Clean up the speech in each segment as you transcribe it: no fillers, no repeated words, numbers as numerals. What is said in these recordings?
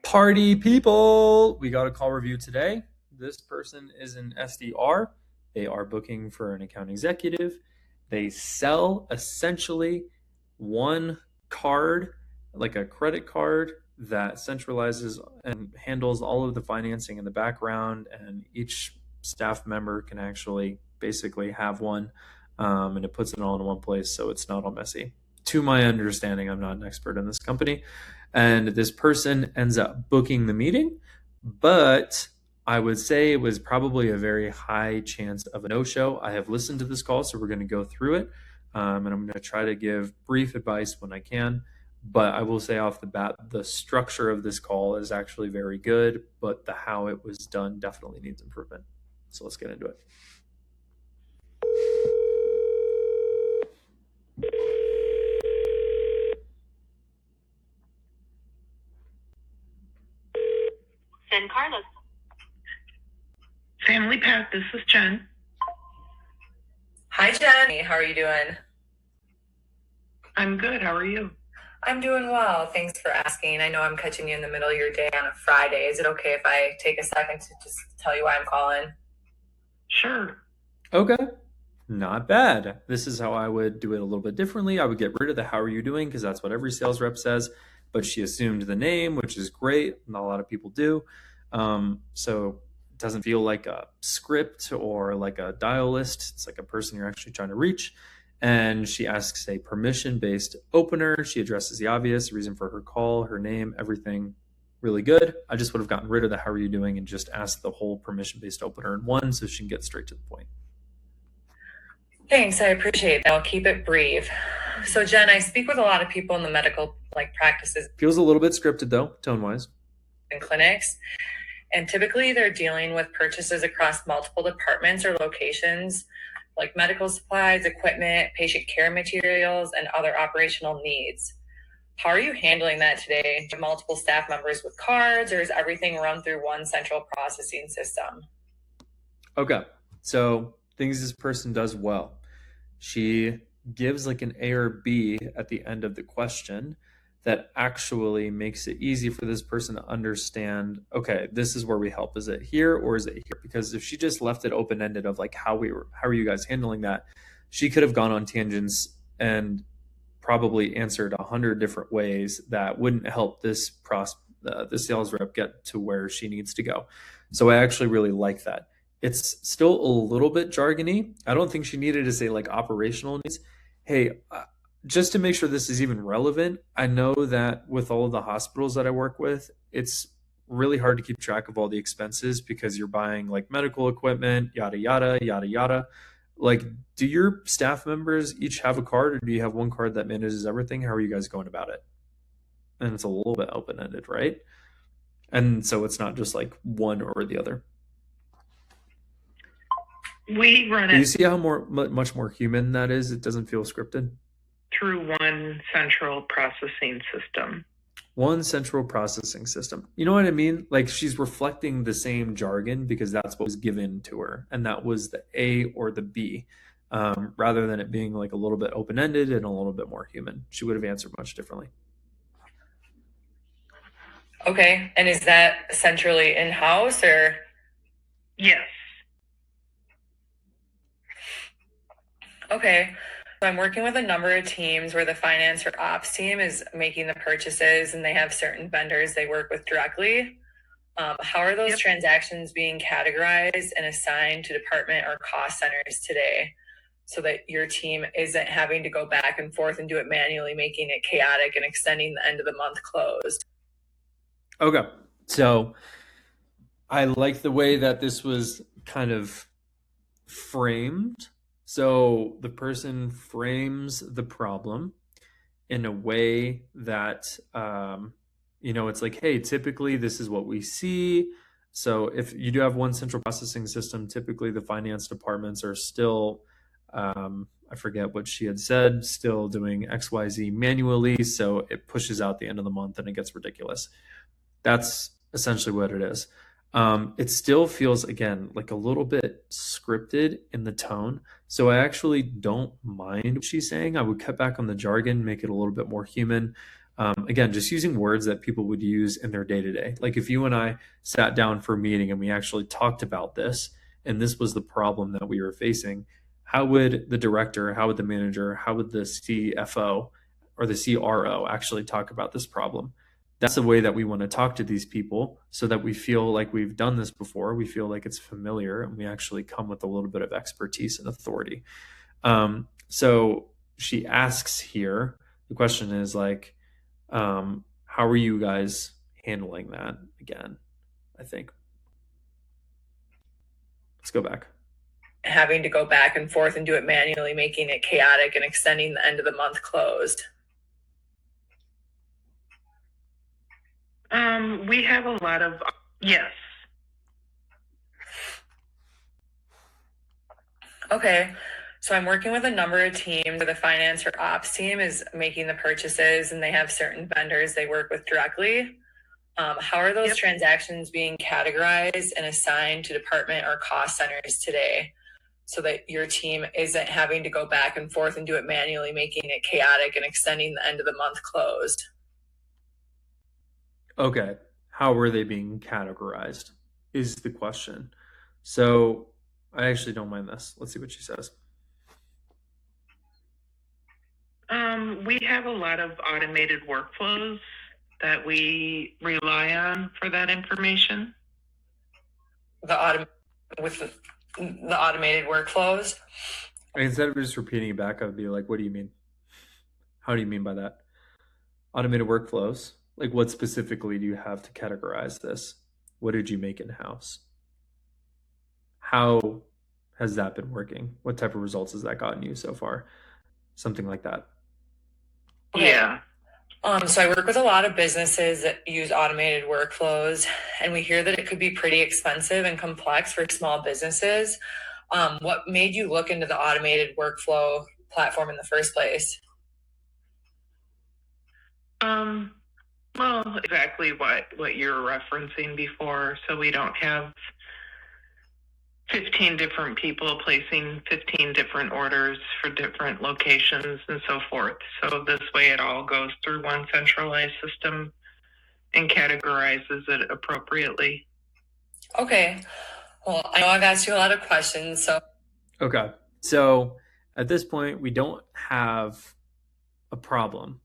Party people, we got a call review today. This person is an SDR. They are booking for an account executive. They sell essentially one card, like a credit card that centralizes and handles all of the financing in the background, and each staff member can actually basically have one, and it puts it all in one place so it's not all messy. To my understanding, I'm not an expert in this company, and this person ends up booking the meeting, but I would say it was probably a very high chance of a no-show. I have listened to this call, so we're going to go through it, and I'm going to try to give brief advice when I can. But I will say off the bat, the structure of this call is actually very good, but the how it was done definitely needs improvement. So let's get into it. San Carlos. Family Pet, this is Jen. Hi, Jen. How are you doing? I'm good. How are you? I'm doing well. Thanks for asking. I know I'm catching you in the middle of your day on a Friday. Is it okay if I take a second to just tell you why I'm calling? Sure. Okay. Not bad. This is how I would do it a little bit differently. I would get rid of the how are you doing, because that's what every sales rep says, but she assumed the name, which is great. Not a lot of people do. So it doesn't feel like a script or like a dial list. It's like a person you're actually trying to reach. And she asks a permission-based opener. She addresses the obvious, reason for her call, her name, everything really good. I just would have gotten rid of the how are you doing and just asked the whole permission-based opener in one so she can get straight to the point. Thanks. I appreciate that. I'll keep it brief. So, Jen, I speak with a lot of people in the medical practices. Feels a little bit scripted though, tone-wise. And clinics. And typically they're dealing with purchases across multiple departments or locations, like medical supplies, equipment, patient care materials, and other operational needs. How are you handling that today? Do multiple staff members with cards, or is everything run through one central processing system? Okay, so things this person does well. She gives like an A or B at the end of the question that actually makes it easy for this person to understand, okay, this is where we help. Is it here or is it here? Because if she just left it open-ended of like how are you guys handling that, she could have gone on tangents and probably answered 100 different ways that wouldn't help this sales rep get to where she needs to go. So I actually really like that. It's still a little bit jargony. I don't think she needed to say like operational needs. Hey, just to make sure this is even relevant, I know that with all of the hospitals that I work with, it's really hard to keep track of all the expenses because you're buying like medical equipment, yada, yada, yada, yada. Like, do your staff members each have a card, or do you have one card that manages everything? How are you guys going about it? And it's a little bit open-ended, right? And so it's not just like one or the other. We run Do you it see how much more human that is? It doesn't feel scripted. through one central processing system. One central processing system. You know what I mean? Like she's reflecting the same jargon because that's what was given to her, and that was the A or the B, rather than it being like a little bit open-ended and a little bit more human. She would have answered much differently. Okay, and is that centrally in-house or? Yes. Okay. So I'm working with a number of teams where the finance or ops team is making the purchases and they have certain vendors they work with directly. How are those transactions being categorized and assigned to department or cost centers today so that your team isn't having to go back and forth and do it manually, making it chaotic and extending the end of the month close? Okay. So I like the way that this was kind of framed. So the person frames the problem in a way that, it's like, hey, typically this is what we see. So if you do have one central processing system, typically the finance departments are still, I forget what she had said, still doing XYZ manually. So it pushes out the end of the month and it gets ridiculous. That's essentially what it is. It still feels, again, like a little bit scripted in the tone. So I actually don't mind what she's saying. I would cut back on the jargon, make it a little bit more human. Again, just using words that people would use in their day to day. Like if you and I sat down for a meeting and we actually talked about this, and this was the problem that we were facing, how would the director, how would the manager, how would the CFO or the CRO actually talk about this problem? That's the way that we want to talk to these people so that we feel like we've done this before, we feel like it's familiar, and we actually come with a little bit of expertise and authority. So she asks here, the question is like, how are you guys handling that again? I think. Let's go back. Having to go back and forth and do it manually, making it chaotic and extending the end of the month closed. We have a lot of, yes. Okay. So I'm working with a number of teams where the finance or ops team is making the purchases and they have certain vendors they work with directly. How are those transactions being categorized and assigned to department or cost centers today so that your team isn't having to go back and forth and do it manually, making it chaotic and extending the end of the month closed? Okay. How are they being categorized is the question. So I actually don't mind this. Let's see what she says. We have a lot of automated workflows that we rely on for that information. The automated workflows. Instead of just repeating it back, I'd be like, what do you mean? How do you mean by that? Automated workflows? Like what specifically do you have to categorize this? What did you make in-house? How has that been working? What type of results has that gotten you so far? Something like that. Yeah. So I work with a lot of businesses that use automated workflows, and we hear that it could be pretty expensive and complex for small businesses. What made you look into the automated workflow platform in the first place? Well, exactly what you're referencing before. So we don't have 15 different people placing 15 different orders for different locations and so forth. So this way it all goes through one centralized system and categorizes it appropriately. Okay. Well, I know I've asked you a lot of questions, so. Okay. So at this point, we don't have a problem.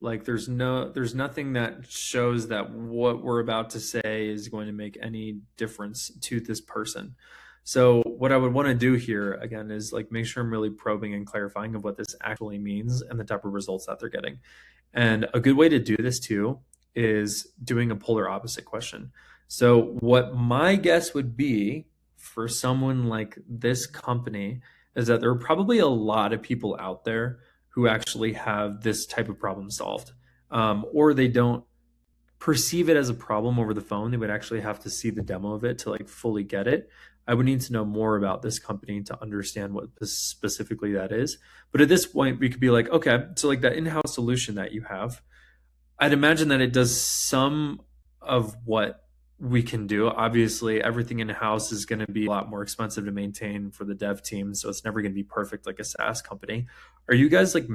Like there's nothing that shows that what we're about to say is going to make any difference to this person. So what I would want to do here again is like make sure I'm really probing and clarifying of what this actually means and the type of results that they're getting. And a good way to do this too is doing a polar opposite question. So what my guess would be for someone like this company is that there are probably a lot of people out there who actually have this type of problem solved, or they don't perceive it as a problem over the phone. They would actually have to see the demo of it to like fully get it. I would need to know more about this company to understand what specifically that is. But at this point, we could be like, okay, so like that in-house solution that you have, I'd imagine that it does some of what we can do. Obviously, everything in-house is going to be a lot more expensive to maintain for the dev team, so it's never going to be perfect like a SaaS company. Are you guys like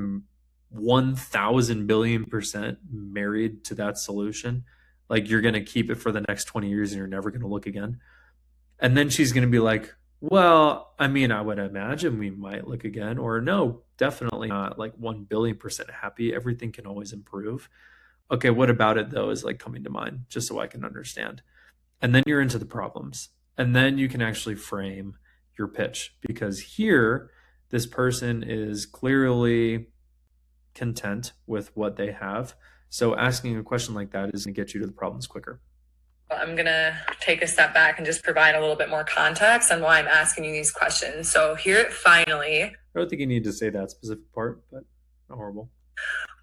1,000 billion% married to that solution? Like you're going to keep it for the next 20 years and you're never going to look again? And then she's going to be like, well, I mean, I would imagine we might look again, or no, definitely not like 1 billion% happy. Everything can always improve. Okay, what about it though is like coming to mind just so I can understand. And then you're into the problems. And then you can actually frame your pitch because here, this person is clearly content with what they have. So asking a question like that is going to get you to the problems quicker. I'm going to take a step back and just provide a little bit more context on why I'm asking you these questions. So here, finally. I don't think you need to say that specific part, but not horrible.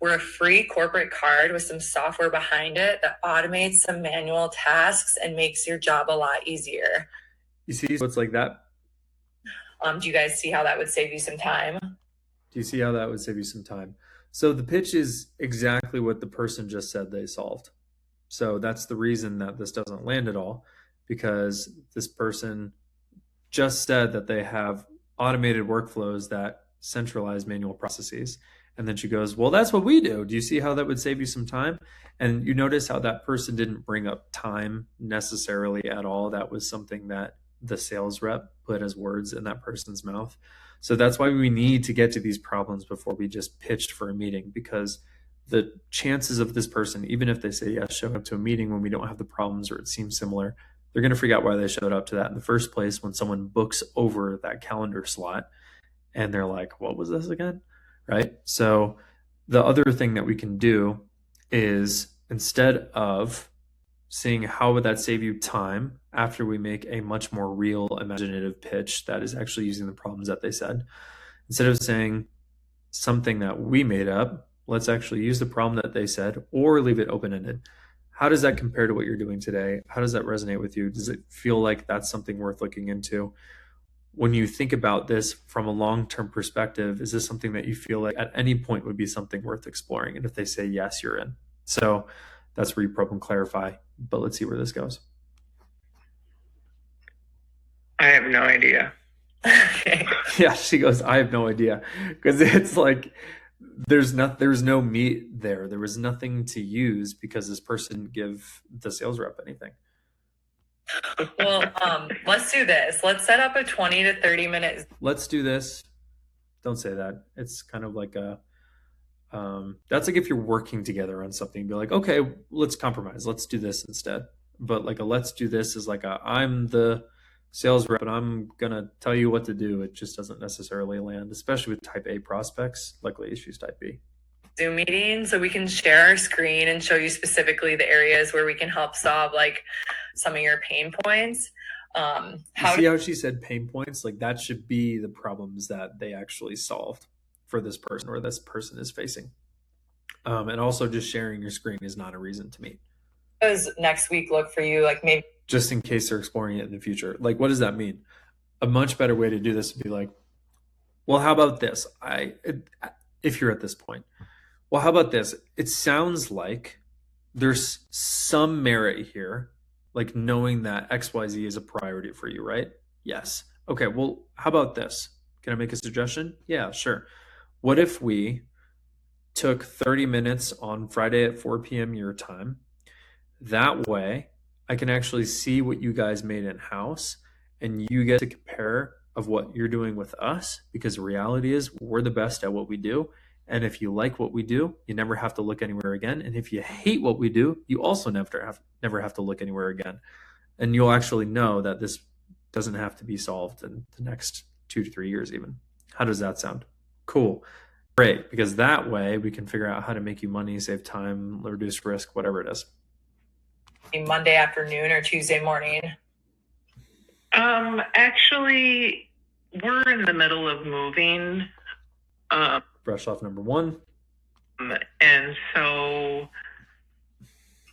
We're a free corporate card with some software behind it that automates some manual tasks and makes your job a lot easier. You see, so it's like that. Do you guys see how that would save you some time? Do you see how that would save you some time? So the pitch is exactly what the person just said they solved. So that's the reason that this doesn't land at all, because this person just said that they have automated workflows that centralize manual processes. And then she goes, well, that's what we do. Do you see how that would save you some time? And you notice how that person didn't bring up time necessarily at all. That was something that the sales rep put as words in that person's mouth. So that's why we need to get to these problems before we just pitched for a meeting, because the chances of this person, even if they say yes, showing up to a meeting when we don't have the problems or it seems similar, they're going to forget why they showed up to that in the first place when someone books over that calendar slot and they're like, what was this again? Right? So the other thing that we can do is, instead of seeing how would that save you time after we make a much more real, imaginative pitch that is actually using the problems that they said, instead of saying something that we made up, let's actually use the problem that they said or leave it open-ended. How does that compare to what you're doing today? How does that resonate with you? Does it feel like that's something worth looking into? When you think about this from a long-term perspective, is this something that you feel like at any point would be something worth exploring? And if they say yes, you're in. So that's where you probe and clarify. But let's see where this goes. I have no idea. Okay. Yeah, she goes, I have no idea. Because it's like there's no meat there. There was nothing to use because this person didn't give the sales rep anything. Well, let's do this. Let's set up a 20 to 30 minutes. Let's do this. Don't say that. It's kind of like a that's like if you're working together on something, be like, okay, let's compromise. Let's do this instead. But like a let's do this is like a I'm the sales rep and I'm gonna tell you what to do. It just doesn't necessarily land, especially with type A prospects. Luckily, she's type B. Zoom meeting so we can share our screen and show you specifically the areas where we can help solve like some of your pain points. See how she said pain points? Like that should be the problems that they actually solved for this person or this person is facing. And also just sharing your screen is not a reason to meet. Does next week look for you? Like maybe just in case they're exploring it in the future. Like, what does that mean? A much better way to do this would be like, well, how about this? If you're at this point, well, how about this? It sounds like there's some merit here, like knowing that XYZ is a priority for you, right? Yes. Okay, well, how about this? Can I make a suggestion? Yeah, sure. What if we took 30 minutes on Friday at 4 p.m. your time? That way, I can actually see what you guys made in-house and you get to compare of what you're doing with us, because the reality is we're the best at what we do. And if you like what we do, you never have to look anywhere again. And if you hate what we do, you also never have to look anywhere again. And you'll actually know that this doesn't have to be solved in the next 2 to 3 years even. How does that sound? Cool. Great. Because that way we can figure out how to make you money, save time, reduce risk, whatever it is. Monday afternoon or Tuesday morning? Actually, we're in the middle of moving. Brush off number one. And so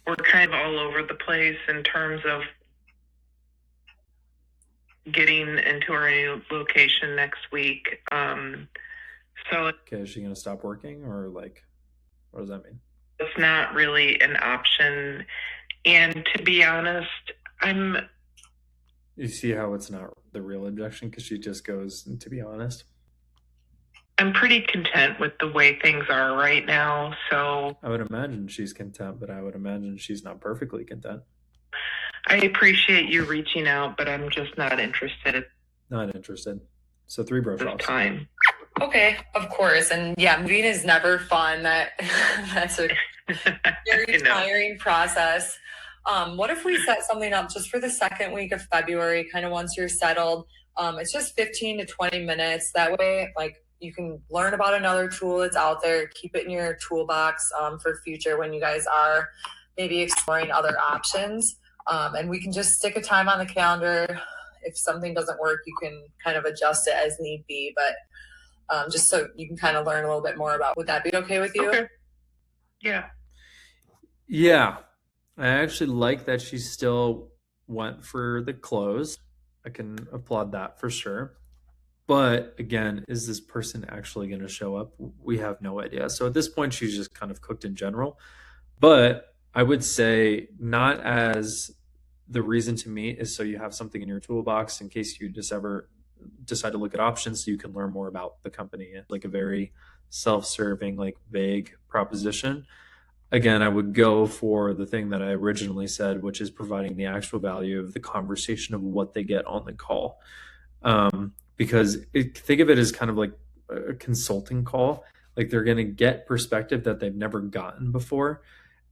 we're kind of all over the place in terms of getting into our new location next week. Okay, is she going to stop working, or like, what does that mean? It's not really an option. And to be honest, You see how it's not the real objection because she just goes, to be honest? I'm pretty content with the way things are right now. So I would imagine she's content, but I would imagine she's not perfectly content. I appreciate you reaching out, but I'm just not interested. Not interested. So 3 brush offs. Time. Okay, of course. And yeah, moving is never fun. That's a very tiring process. What if we set something up just for the second week of February, kind of once you're settled? It's just 15 to 20 minutes. That way, like, you can learn about another tool that's out there, keep it in your toolbox for future when you guys are maybe exploring other options. And we can just stick a time on the calendar. If something doesn't work, you can kind of adjust it as need be. But just so you can kind of learn a little bit more about, would that be okay with you? Okay. Yeah. Yeah. I actually like that she still went for the close. I can applaud that for sure. But again, is this person actually going to show up? We have no idea. So at this point, she's just kind of cooked in general. But I would say not as the reason to meet is so you have something in your toolbox in case you just ever decide to look at options so you can learn more about the company. Like a very self-serving, like vague proposition, again, I would go for the thing that I originally said, which is providing the actual value of the conversation of what they get on the call. Because think of it as kind of like a consulting call. Like they're going to get perspective that they've never gotten before.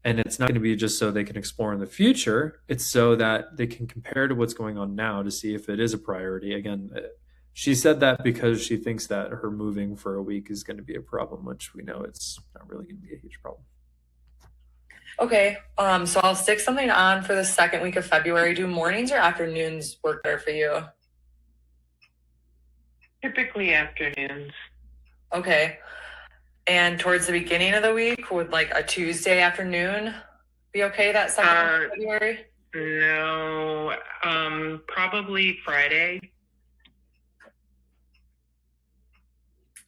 And it's not going to be just so they can explore in the future. It's so that they can compare to what's going on now to see if it is a priority. Again, she said that because she thinks that her moving for a week is going to be a problem, which we know it's not really going to be a huge problem. Okay, so I'll stick something on for the second week of February. Do mornings or afternoons work better for you? Typically afternoons. Okay. And towards the beginning of the week, would like a Tuesday afternoon be okay that second week of February? No, probably Friday.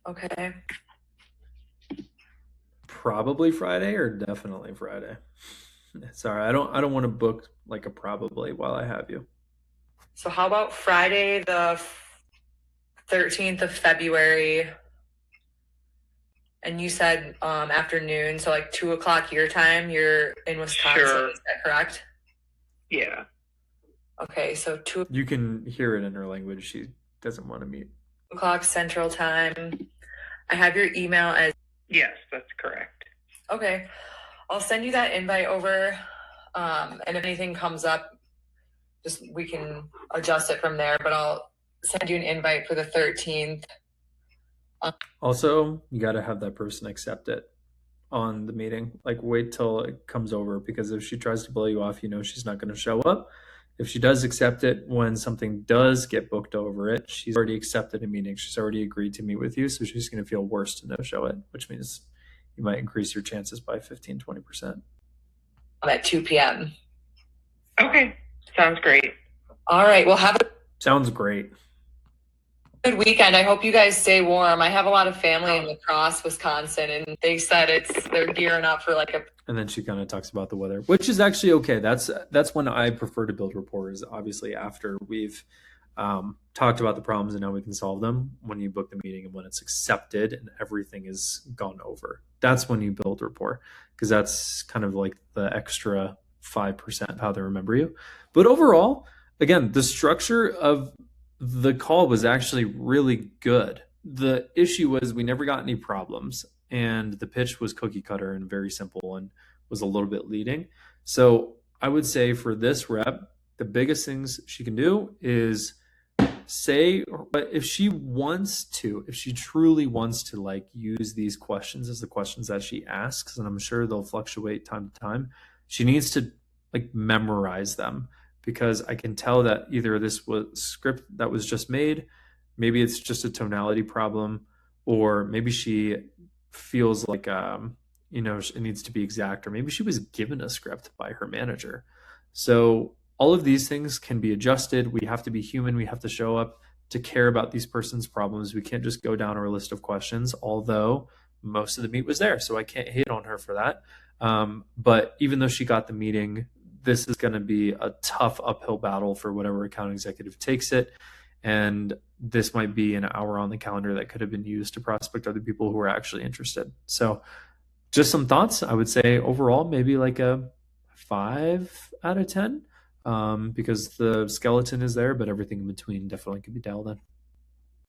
Okay. Probably Friday or definitely Friday? Sorry, I don't want to book like a probably while I have you. So how about Friday the 13th of February? And you said afternoon, so like 2 o'clock your time. You're in Wisconsin, Sure. Is that correct? Yeah. Okay, so 2 You can hear it in her language. She doesn't want to meet. o'clock Central Time. I have your email as... Yes, that's correct. Okay, I'll send you that invite over, and if anything comes up, just we can adjust it from there. But I'll send you an invite for the 13th. Also, you got to have that person accept it on the meeting. Like, wait till it comes over, because if she tries to blow you off, you know she's not going to show up. If she does accept it when something does get booked over it, she's already accepted a meeting. She's already agreed to meet with you, so she's going to feel worse to no-show it, which means you might increase your chances by 15, 20%. At 2 p.m. Okay, sounds great. All right, well, have a Sounds great. good weekend. I hope you guys stay warm. I have a lot of family in La Crosse, Wisconsin, and they said they're gearing up for like a... And then she kind of talks about the weather, which is actually okay. That's when I prefer to build rapport, is obviously after we've talked about the problems and now we can solve them. When you book the meeting and when it's accepted and everything is gone over, that's when you build rapport, because that's kind of like the extra 5% of how they remember you. But overall, again, the structure of the call was actually really good. The issue was we never got any problems, and the pitch was cookie cutter and very simple and was a little bit leading. So I would say for this rep, the biggest things she can do is say, but if she truly wants to like use these questions as the questions that she asks, and I'm sure they'll fluctuate time to time, she needs to like memorize them, because I can tell that either this was script that was just made, maybe it's just a tonality problem, or maybe she feels like it needs to be exact, or maybe she was given a script by her manager. So all of these things can be adjusted. We have to be human. We have to show up to care about these person's problems. We can't just go down our list of questions, although most of the meat was there, so I can't hate on her for that. But even though she got the meeting, this is going to be a tough uphill battle for whatever account executive takes it. And this might be an hour on the calendar that could have been used to prospect other people who are actually interested. So just some thoughts. I would say overall, maybe like a 5 out of 10, because the skeleton is there, but everything in between definitely could be dialed in.